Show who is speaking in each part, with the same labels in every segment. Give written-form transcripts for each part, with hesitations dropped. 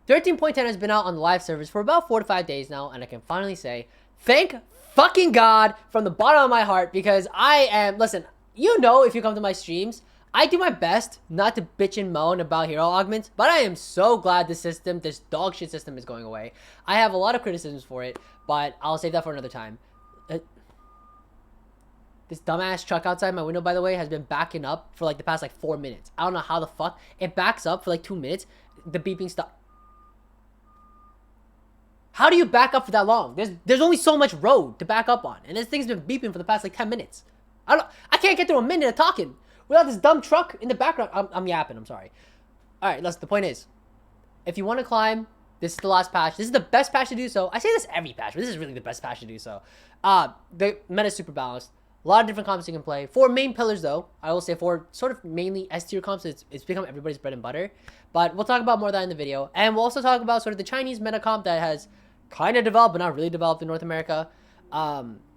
Speaker 1: 13.10 has been out on the live servers for about 4 to 5 days now, and I can finally say, thank fucking God from the bottom of my heart, because I am, listen, you know, if you come to my streams, I do my best not to bitch and moan about hero augments, but I am so glad this dog shit system is going away. I have a lot of criticisms for it, but I'll save that for another time. This dumbass truck outside my window, by the way, has been backing up for like the past 4 minutes. I don't know how the fuck. It backs up for like 2 minutes. The beeping stops. How do you back up for that long? There's only so much road to back up on, and this thing's been beeping for the past 10 minutes. I can't get through a minute of talking without this dumb truck in the background. I'm yapping. I'm sorry. All right, listen. The point is, if you want to climb, this is the last patch. This is the best patch to do so. I say this every patch, but this is really the best patch to do so. The meta is super balanced. A lot of different comps you can play. 4 main pillars, though. I will say 4 sort of mainly S-tier comps. It's become everybody's bread and butter. But we'll talk about more of that in the video. And we'll also talk about sort of the Chinese meta comp that has kind of developed, but not really developed in North America.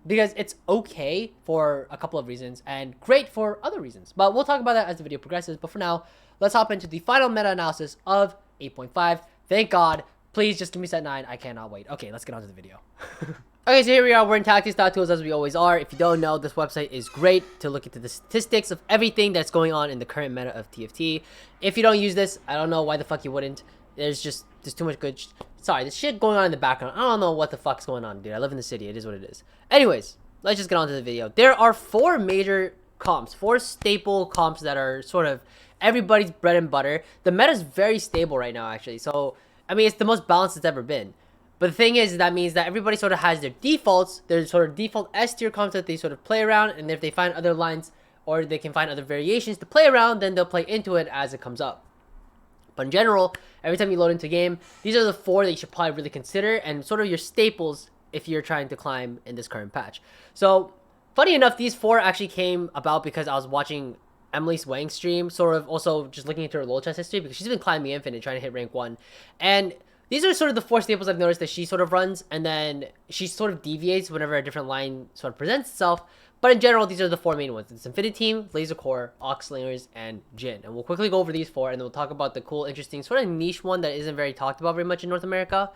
Speaker 1: Because it's okay for a couple of reasons and great for other reasons. But we'll talk about that as the video progresses. But for now, let's hop into the final meta analysis of 8.5. Thank God. Please just give me set 9. I cannot wait. Okay, let's get on to the video. Okay, so here we are. We're in tactics.tools as we always are. If you don't know, this website is great to look into the statistics of everything that's going on in the current meta of TFT. If you don't use this, I don't know why the fuck you wouldn't. There's too much good sorry, there's shit going on in the background. I don't know what the fuck's going on, dude. I live in the city. It is what it is. Anyways, let's just get on to the video. There are 4 major comps, 4 staple comps that are sort of everybody's bread and butter. The meta is very stable right now, actually. So, I mean, it's the most balanced it's ever been. But the thing is, that means that everybody sort of has their defaults, their sort of default S-tier comps that they sort of play around, and if they find other lines or they can find other variations to play around, then they'll play into it as it comes up. But in general, every time you load into a game, these are the 4 that you should probably really consider and sort of your staples if you're trying to climb in this current patch. So, funny enough, these 4 actually came about because I was watching Emily's Wang stream, sort of also just looking into her LoL chess history because she's been climbing Infinite, trying to hit rank 1. And these are sort of the 4 staples I've noticed that she sort of runs, and then she sort of deviates whenever a different line sort of presents itself. But in general, these are the 4 main ones. It's Infinity Team, Laser Core, Oxlingers, and Jhin. And we'll quickly go over these 4, and then we'll talk about the cool, interesting, sort of niche one that isn't very talked about very much in North America.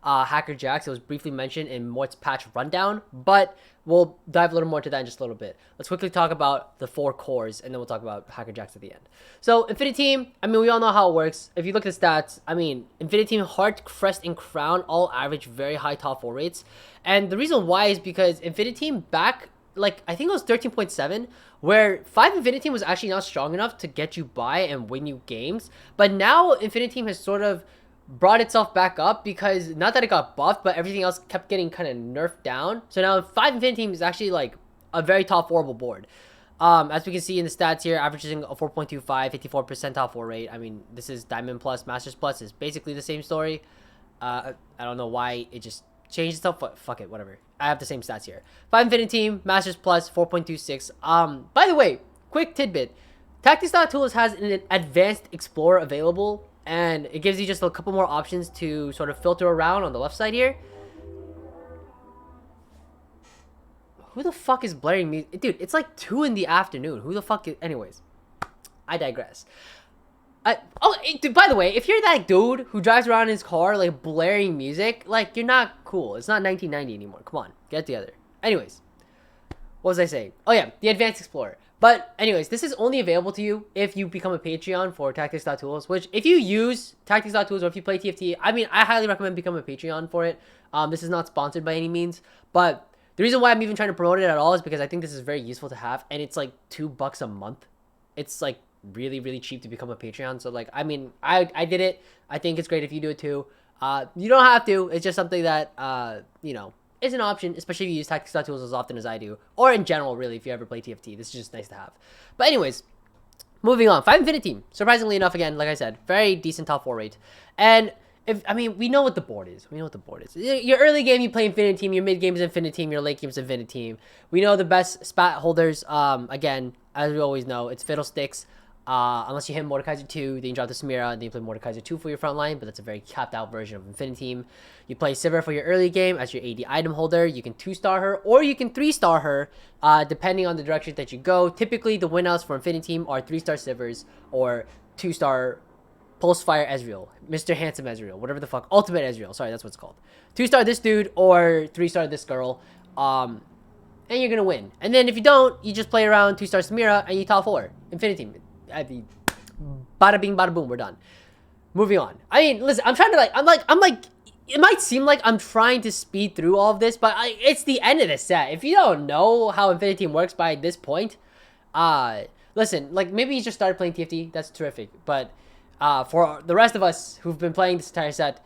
Speaker 1: Hacker Jax. It was briefly mentioned in Mort's patch rundown, but we'll dive a little more into that in just a little bit. Let's quickly talk about the 4 cores, and then we'll talk about Hacker Jax at the end. So, Infinity Team, I mean, we all know how it works. If you look at the stats, I mean, Infinity Team, Heart, Crest, and Crown all average very high top 4 rates. And the reason why is because Infinity Team back, I think it was 13.7, where 5 Infinity Team was actually not strong enough to get you by and win you games. But now Infinity Team has sort of brought itself back up because not that it got buffed, but everything else kept getting kind of nerfed down. So now 5 Infinity Team is actually a very top 4able board. As we can see in the stats here, averaging a 4.25, 54% top 4 rate. I mean, this is Diamond Plus, Masters Plus is basically the same story. I don't know why it just changed itself, but fuck it, whatever. I have the same stats here. 5 Infinity Team, Masters Plus, 4.26. By the way, quick tidbit. Tactics.tools has an advanced explorer available, and it gives you just a couple more options to sort of filter around on the left side here. Who the fuck is blaring music? Dude, it's 2 in the afternoon. Who the fuck is... Anyways, I digress. Dude, by the way, if you're that dude who drives around in his car, blaring music, you're not cool. It's not 1990 anymore. Come on, get it together. Anyways, what was I saying? Oh yeah, the Advanced Explorer. But anyways, this is only available to you if you become a Patreon for Tactics.tools, which if you use Tactics.tools or if you play TFT, I mean, I highly recommend becoming a Patreon for it. This is not sponsored by any means, but the reason why I'm even trying to promote it at all is because I think this is very useful to have, and it's $2 a month. It's really, really cheap to become a Patreon. So I mean, I did it. I think it's great if you do it too. You don't have to. It's just something that, you know, is an option, especially if you use Tactics.tools as often as I do, or in general, really, if you ever play TFT. This is just nice to have. But anyways, moving on. 5 Infinity Team. Surprisingly enough, again, like I said, very decent top 4 rate. And I mean, we know what the board is. We know what the board is. Your early game, you play Infinity Team. Your mid game is Infinity Team. Your late game is Infinity Team. We know the best spat holders. Again, as we always know, it's Fiddlesticks. Unless you hit Mordekaiser 2, then you drop the Samira, and then you play Mordekaiser 2 for your front line, but that's a very capped out version of Infinity Team. You play Sivir for your early game as your AD item holder. You can 2-star her, or you can 3-star her, depending on the direction that you go. Typically, the win outs for Infinity Team are 3-star Sivers, or 2-star Pulsefire Ezreal, Mr. Handsome Ezreal, whatever the fuck, Ultimate Ezreal. Sorry, that's what it's called. 2-star this dude or 3-star this girl, and you're gonna win. And then if you don't, you just play around 2-star Samira and you top 4 Infinity Team. I mean, bada bing, bada boom, we're done. Moving on. I mean, listen, I'm trying to I'm like. It might seem like I'm trying to speed through all of this, but it's the end of the set. If you don't know how Infinity Team works by this point, listen, like, maybe you just started playing TFT. That's terrific. But for the rest of us who've been playing this entire set,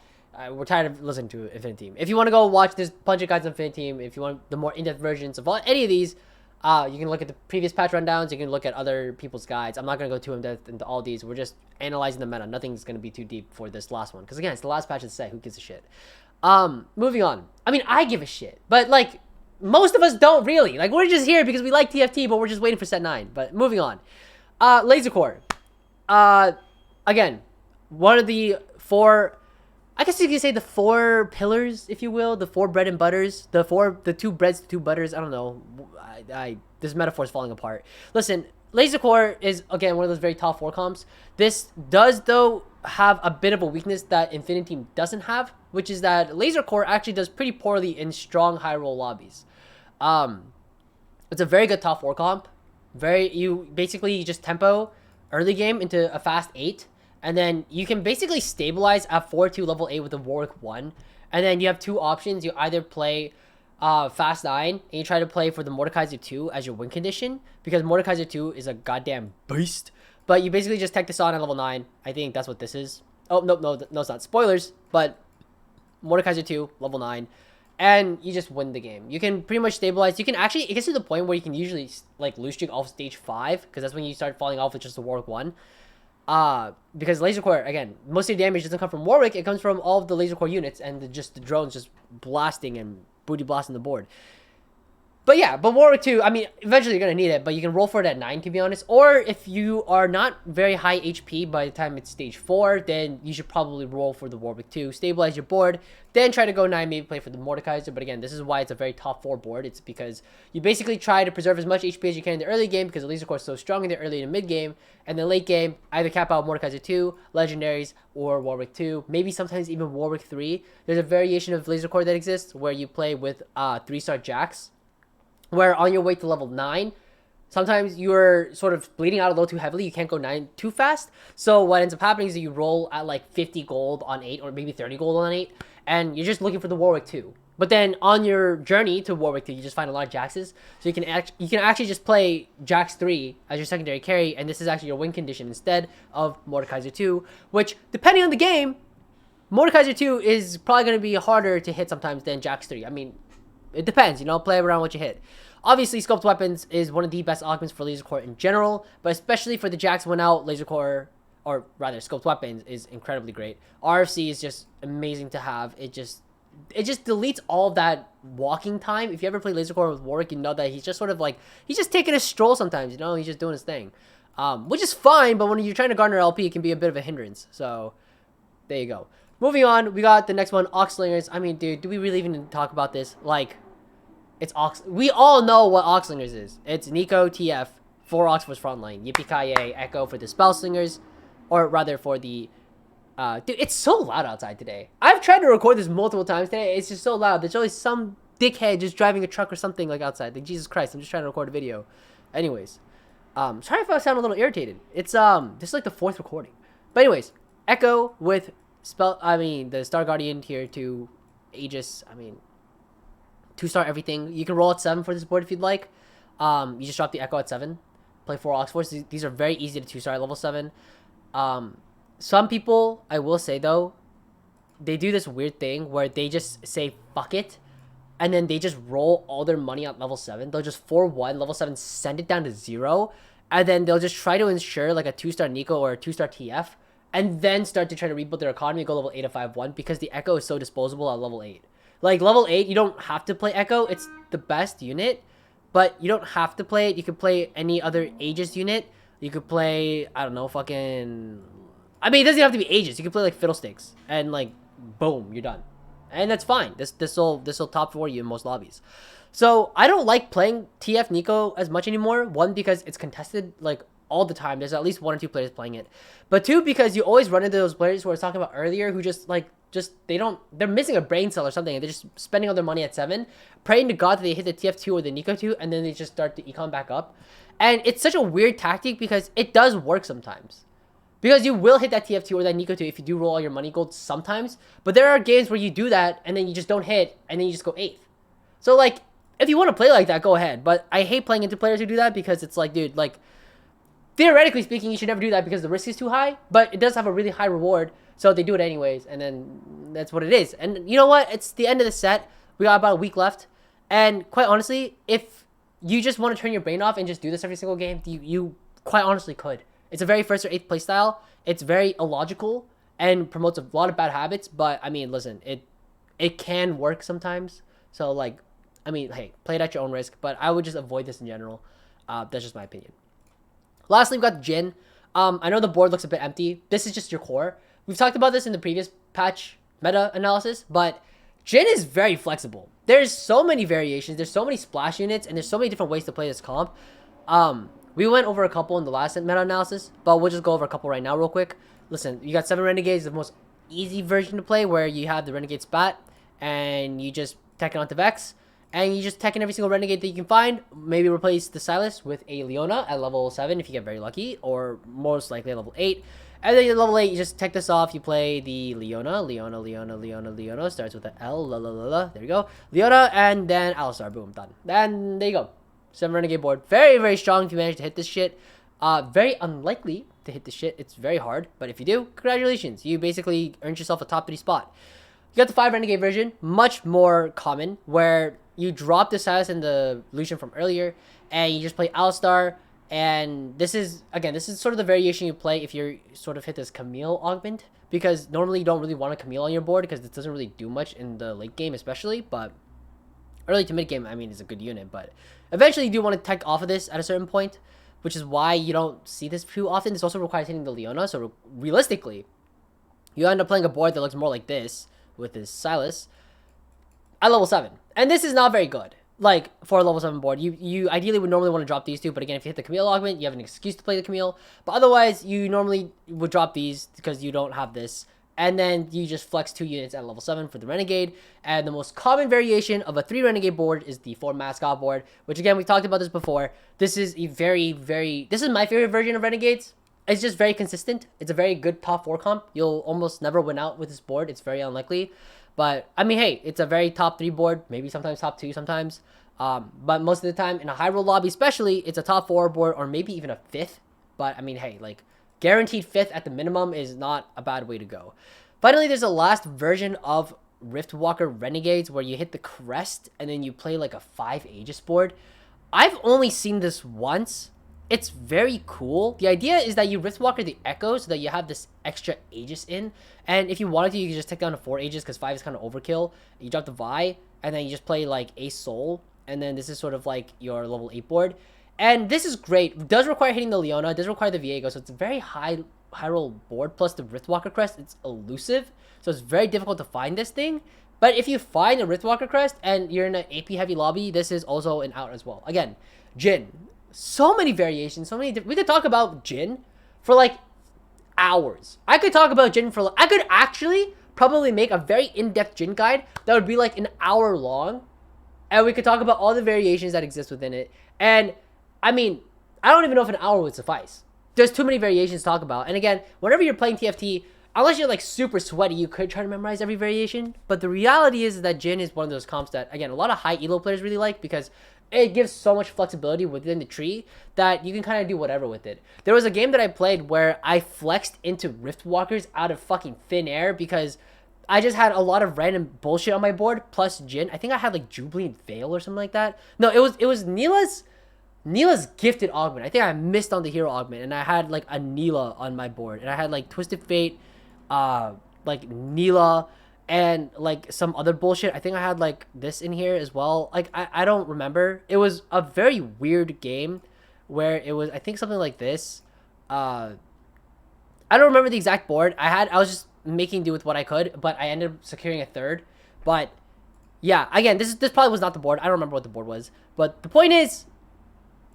Speaker 1: we're tired of listening to Infinity Team. If you want to go watch, there's a bunch of guides on Infinity Team. If you want the more in-depth versions of any of these, you can look at the previous patch rundowns. You can look at other people's guides. I'm not going to go too in-depth into all these. We're just analyzing the meta. Nothing's going to be too deep for this last one. Because, again, it's the last patch of the set. Who gives a shit? Moving on. I mean, I give a shit. But, like, most of us don't really. Like, we're just here because we like TFT, but we're just waiting for set 9. But moving on. Laser Core. Again, one of the 4... I guess you could say the 4 pillars, if you will, the 4 bread and butters, the 2 breads, the 2 butters. I don't know. This metaphor is falling apart. Listen, Laser Core is, again, one of those very top 4 comps. This does, though, have a bit of a weakness that Infinity Team doesn't have, which is that Laser Core actually does pretty poorly in strong high roll lobbies. It's a very good top 4 comp. You basically just tempo early game into a fast 8. And then you can basically stabilize at 4-2 level 8 with a Warwick 1. And then you have 2 options. You either play fast 9 and you try to play for the Mordekaiser 2 as your win condition. Because Mordekaiser 2 is a goddamn beast. But you basically just tech this on at level 9. I think that's what this is. Oh, no, it's not. Spoilers. But Mordekaiser 2, level 9. And you just win the game. You can pretty much stabilize. You can actually, it gets to the point where you can usually like lose streak off stage 5. Because that's when you start falling off with just the Warwick 1. Because Laser Core, again, most of the damage doesn't come from Warwick, it comes from all of the Laser Core units and the drones just blasting and booty blasting the board. But yeah, but Warwick 2, I mean, eventually you're going to need it, but you can roll for it at 9, to be honest. Or if you are not very high HP by the time it's stage 4, then you should probably roll for the Warwick 2, stabilize your board, then try to go 9, maybe play for the Mordekaiser. But again, this is why it's a very top 4 board. It's because you basically try to preserve as much HP as you can in the early game, because the Laser Core is so strong in the early and mid game. And then late game, either cap out Mordekaiser 2, Legendaries, or Warwick 2, maybe sometimes even Warwick 3. There's a variation of Laser Core that exists where you play with 3-star Jax, where on your way to level 9, sometimes you're sort of bleeding out a little too heavily. You can't go 9 too fast. So what ends up happening is that you roll at like 50 gold on 8 or maybe 30 gold on 8. And you're just looking for the Warwick 2. But then on your journey to Warwick 2, you just find a lot of Jaxes. So you can actually just play Jax 3 as your secondary carry. And this is actually your win condition instead of Mordekaiser 2. Which, depending on the game, Mordekaiser 2 is probably going to be harder to hit sometimes than Jax 3. I mean, it depends, you know, play around what you hit. Obviously, Scoped Weapons is one of the best augments for Laser Core in general, but especially for the Jax 1-out, Laser Core, or rather, Scoped Weapons is incredibly great. RFC is just amazing to have. It just deletes all of that walking time. If you ever play Laser Core with Warwick, you know that he's just sort of like, he's just taking a stroll sometimes, you know, he's just doing his thing. Which is fine, but when you're trying to garner LP, it can be a bit of a hindrance. So, there you go. Moving on, we got the next one, Oxlingers. I mean, dude, do we really even need to talk about this? Like, it's Ox. We all know what Oxlingers is. It's Nico TF for Oxford's frontline. Yippee-ki-yay, Echo for the Spell Slingers. Or rather for the... dude, it's so loud outside today. I've tried to record this multiple times today. It's just so loud. There's always some dickhead just driving a truck or something like outside. Like, Jesus Christ, I'm just trying to record a video. Anyways. Sorry if I sound a little irritated. It's, this is like the 4th recording. But anyways, Echo with the Star Guardian tier 2 Aegis. I mean... 2-star everything. You can roll at 7 for this board if you'd like. You just drop the Echo at 7. Play 4 Oxforce. These are very easy to 2-star at level 7. Some people, I will say though, they do this weird thing where they just say fuck it, and then they just roll all their money at level 7. They'll just 4-1, level 7, send it down to 0, and then they'll just try to ensure like a 2-star Nico or a 2-star TF, and then start to try to rebuild their economy and go level 8 at 5-1 because the Echo is so disposable at level 8. Like, level 8, you don't have to play Echo. It's the best unit, but you don't have to play it. You could play any other Aegis unit. You could play, I don't know, fucking... I mean, it doesn't have to be Aegis. You could play, like, Fiddlesticks, and, like, boom, you're done. And that's fine. This'll top 4 you in most lobbies. So, I don't like playing TF Nico as much anymore. One, because it's contested, like, all the time. There's at least 1 or 2 players playing it. But 2, because you always run into those players who I was talking about earlier who just they're missing a brain cell or something, and they're just spending all their money at 7, praying to God that they hit the TF2 or the Nico 2, and then they just start to econ back up. And it's such a weird tactic because it does work sometimes. Because you will hit that TF2 or that Nico 2 if you do roll all your money gold sometimes. But there are games where you do that and then you just don't hit and then you just go 8th. So, like, if you want to play like that, go ahead. But I hate playing into players who do that because it's like, dude, like, theoretically speaking, you should never do that because the risk is too high. But it does have a really high reward. So they do it anyways. And then that's what it is. And you know what? It's the end of the set. We got about a week left. And quite honestly, if you just want to turn your brain off and just do this every single game, you quite honestly could. It's a very 1st or 8th playstyle. It's very illogical and promotes a lot of bad habits. But, I mean, listen, it can work sometimes. So, like, I mean, hey, play it at your own risk. But I would just avoid this in general. That's just my opinion. Lastly, we've got Jin. I know the board looks a bit empty. This is just your core. We've talked about this in the previous patch meta analysis. But Jin is very flexible. There's so many variations. There's so many splash units. And there's so many different ways to play this comp. We went over a couple in the last meta analysis, but we'll just go over a couple right now real quick. Listen, you got 7 Renegades, the most easy version to play, where you have the Renegade Spat, and you just tech it onto Vex, and you just tech in every single Renegade that you can find. Maybe replace the Silas with a Leona at level 7 if you get very lucky, or most likely at level 8. And then at level 8, you just tech this off. You play the Leona, starts with an L, there you go. Leona, and then Alistar, boom, done. And there you go. 7 Renegade board. Very, very strong if you manage to hit this shit. Very unlikely to hit this shit. It's very hard. But if you do, congratulations. You basically earned yourself a top 3 spot. You got the 5 Renegade version. Much more common. Where you drop the Silas and the Lucian from earlier. And you just play Alistar. And this is sort of the variation you play if you sort of hit this Camille augment. Because normally you don't really want a Camille on your board. Because it doesn't really do much in the late game especially. But early to mid game, I mean, is a good unit. But eventually you do want to tech off of this at a certain point, which is why you don't see this too often. This also requires hitting the Leona, so realistically, you end up playing a board that looks more like this, with this Silas, at level 7. And this is not very good, like, for a level 7 board. You ideally would normally want to drop these 2, but again, if you hit the Camille augment, you have an excuse to play the Camille. But otherwise, you normally would drop these, because you don't have this. And then you just flex 2 units at level 7 for the Renegade. And the most common variation of a 3 Renegade board is the 4 Mascot board. Which again, we talked about this before. This is a this is my favorite version of Renegades. It's just very consistent. It's a very good top 4 comp. You'll almost never win out with this board. It's very unlikely. But, I mean, hey, it's a very top 3 board. Maybe sometimes top 2 sometimes. But most of the time, in a high roll lobby especially, it's a top 4 board or maybe even a 5th. But, I mean, hey, like, guaranteed 5th at the minimum is not a bad way to go. Finally, there's a last version of Riftwalker Renegades where you hit the crest and then you play like a 5 Aegis board. I've only seen this once. It's very cool. The idea is that you Riftwalker the Echo so that you have this extra Aegis in. And if you wanted to, you can just take down to 4 Aegis because 5 is kind of overkill. You drop the Vi and then you just play like a Soul. And then this is sort of like your level 8 board. And this is great. It does require hitting the Leona. It does require the Viego. So it's a very high roll board. Plus the Riftwalker crest, it's elusive. So it's very difficult to find this thing. But if you find a Riftwalker crest and you're in an AP heavy lobby, this is also an out as well. Again, Jin. So many variations. So many. We could talk about Jin for like hours. I could talk about Jin for. I could actually probably make a very in-depth Jin guide that would be like an hour long. And we could talk about all the variations that exist within it. And I mean, I don't even know if an hour would suffice. There's too many variations to talk about. And again, whenever you're playing TFT, unless you're like super sweaty, you could try to memorize every variation. But the reality is that Jin is one of those comps that, again, a lot of high elo players really like because it gives so much flexibility within the tree that you can kind of do whatever with it. There was a game that I played where I flexed into Riftwalkers out of fucking thin air because I just had a lot of random bullshit on my board plus Jin. I think I had like Jubilant Veil or something like that. No, it was Neela's gifted augment. I think I missed on the hero augment and I had like a Neela on my board and I had like Twisted Fate, like Neela and like some other bullshit. I think I had like this in here as well. Like I don't remember. It was a very weird game where it was I think something like this. I don't remember the exact board. I was just making do with what I could, but I ended up securing a third. But yeah, again, this probably was not the board. I don't remember what the board was. But the point is,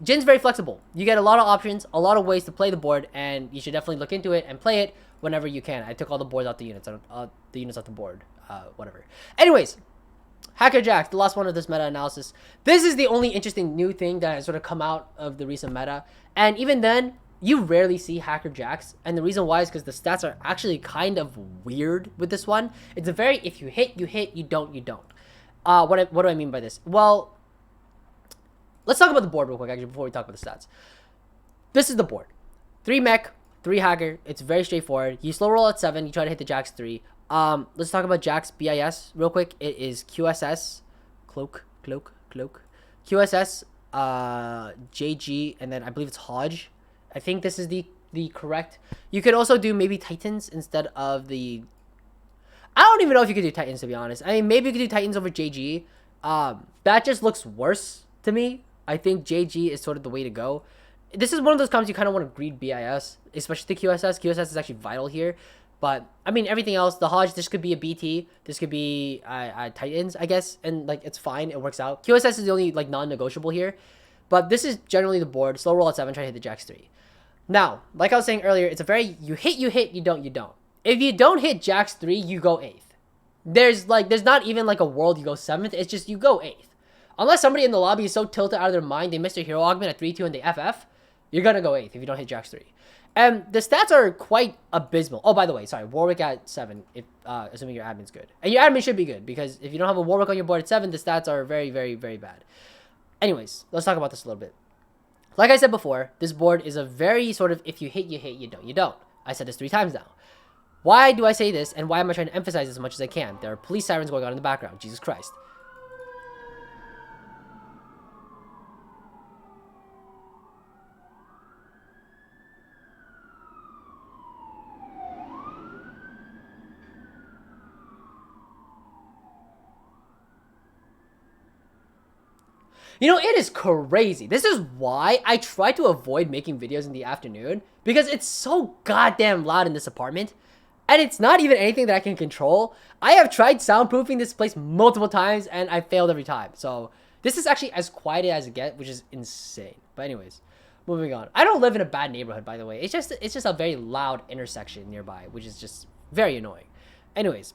Speaker 1: Jin's very flexible. You get a lot of options, a lot of ways to play the board, and you should definitely look into it and play it whenever you can. I took all the boards out the units, the units off the board, whatever. Anyways, Hacker Jacks, the last one of this meta analysis. This is the only interesting new thing that has sort of come out of the recent meta, and even then, you rarely see Hacker Jacks, and the reason why is because the stats are actually kind of weird with this one. It's a very, if you hit, you hit, you don't, you don't. What do I mean by this? Well, let's talk about the board real quick, actually, before we talk about the stats. This is the board. 3 mech, 3 hacker. It's very straightforward. You slow roll at 7. You try to hit the Jacks 3. Let's talk about Jacks BIS real quick. It is QSS, cloak. QSS, JG, and then I believe it's Hodge. I think this is the correct. You could also do maybe Titans instead of the... I don't even know if you could do Titans, to be honest. I mean, maybe you could do Titans over JG. That just looks worse to me. I think JG is sort of the way to go. This is one of those comps you kind of want to greed BIS, especially the QSS. QSS is actually vital here. But, I mean, everything else, the Hodge, this could be a BT. This could be Titans, I guess. And, like, it's fine. It works out. QSS is the only, like, non-negotiable here. But this is generally the board. Slow roll at 7, try to hit the Jacks 3. Now, like I was saying earlier, it's a very, you hit, you don't, you don't. If you don't hit Jacks 3, you go 8th. There's not even, like, a world you go 7th. It's just you go 8th. Unless somebody in the lobby is so tilted out of their mind, they missed their hero augment at 3-2 and they FF, you're gonna go 8th if you don't hit Jacks 3. And the stats are quite abysmal. Oh, by the way, sorry, Warwick at 7, if assuming your admin's good. And your admin should be good, because if you don't have a Warwick on your board at 7, the stats are very, very, very bad. Anyways, let's talk about this a little bit. Like I said before, this board is a very sort of, if you hit, you don't, you don't. I said this 3 times now. Why do I say this, and why am I trying to emphasize this as much as I can? There are police sirens going on in the background. Jesus Christ. You know, it is crazy. This is why I try to avoid making videos in the afternoon, because it's so goddamn loud in this apartment. And it's not even anything that I can control. I have tried soundproofing this place multiple times and I failed every time. So this is actually as quiet as it gets, which is insane. But anyways, moving on. I don't live in a bad neighborhood, by the way. It's just a very loud intersection nearby, which is just very annoying. Anyways,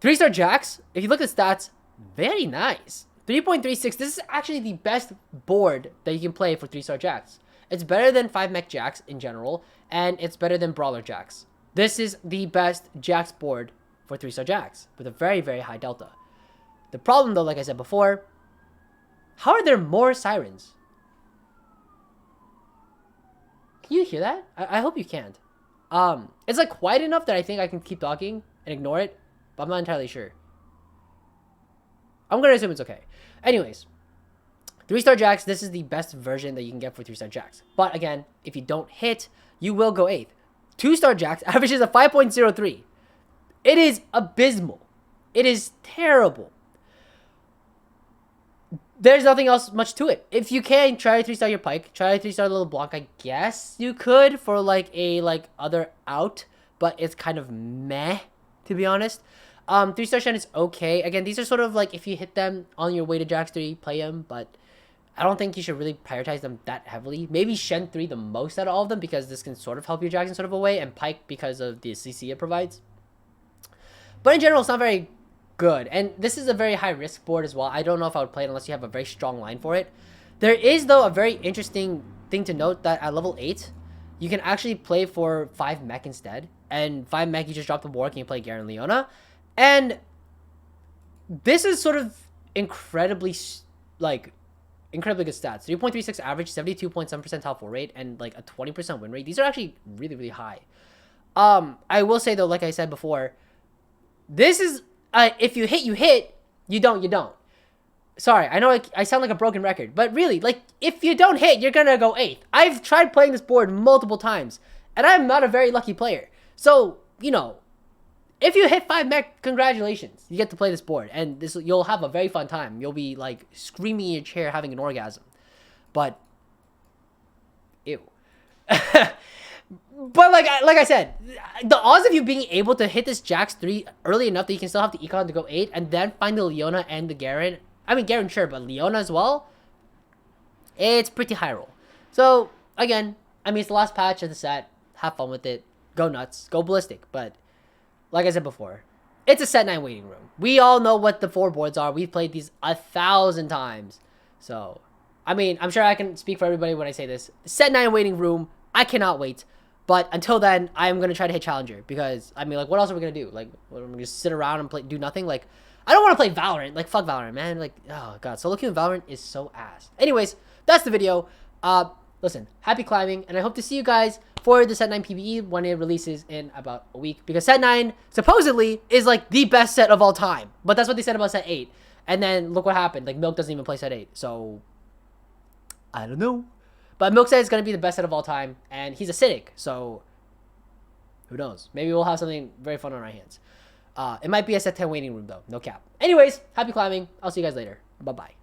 Speaker 1: 3-star Jacks, if you look at stats, very nice. 3.36, this is actually the best board that you can play for 3-star Jacks. It's better than 5 mech Jacks in general, and it's better than Brawler Jacks. This is the best Jacks board for 3-star Jacks, with a very, very high delta. The problem though, like I said before, how are there more sirens? Can you hear that? I hope you can't. It's like quiet enough that I think I can keep talking and ignore it, but I'm not entirely sure. I'm gonna assume it's okay. Anyways, 3-star Jacks, this is the best version that you can get for 3-star Jacks. But again, if you don't hit, you will go 8th. 2-star Jacks averages a 5.03. It is abysmal. It is terrible. There's nothing else much to it. If you can, try to 3-star your Pike. Try to 3-star Little Blanc. I guess you could for like a other out, but it's kind of meh, to be honest. 3-star Shen is okay. Again, these are sort of like if you hit them on your way to Jacks 3, play them, but I don't think you should really prioritize them that heavily. Maybe Shen 3 the most out of all of them because this can sort of help your Jacks in sort of a way, and Pike because of the CC it provides. But in general, it's not very good. And this is a very high risk board as well. I don't know if I would play it unless you have a very strong line for it. There is, though, a very interesting thing to note that at level 8, you can actually play for 5 mech instead. And 5 mech, you just drop the Warwick and you play Garen Leona. And this is sort of incredibly good stats. 3.36 average, 72.7% top 4 rate, and like a 20% win rate. These are actually really, really high. I will say though, like I said before, this is if you hit, you hit. You don't, you don't. Sorry, I know I sound like a broken record, but really, like if you don't hit, you're gonna go 8th. I've tried playing this board multiple times, and I'm not a very lucky player. So you know, if you hit 5 mech, congratulations. You get to play this board, and you'll have a very fun time. You'll be like screaming in your chair, having an orgasm. But ew. But like I said, the odds of you being able to hit this Jacks 3 early enough that you can still have the econ to go 8, and then find the Leona and the Garen. I mean Garen sure, but Leona as well. It's pretty high roll. So, again, I mean, it's the last patch of the set. Have fun with it. Go nuts. Go ballistic. But, like I said before, it's a set 9 waiting room. We all know what the 4 boards are. We've played these 1,000 times. So, I mean, I'm sure I can speak for everybody when I say this. Set 9 waiting room. I cannot wait. But until then, I'm going to try to hit Challenger. Because, I mean, like, what else are we going to do? Like, what, am I going to just sit around and do nothing? Like, I don't want to play Valorant. Like, fuck Valorant, man. Like, oh, God. Solo queue in Valorant is so ass. Anyways, that's the video. Listen, happy climbing. And I hope to see you guys for the Set 9 PvE when it releases in about a week. Because Set 9, supposedly, is, like, the best set of all time. But that's what they said about Set 8. And then, look what happened. Like, Milk doesn't even play Set 8. So, I don't know. But Milk said it's going to be the best set of all time. And he's a cynic. So, who knows? Maybe we'll have something very fun on our hands. It might be a Set 10 waiting room, though. No cap. Anyways, happy climbing. I'll see you guys later. Bye-bye.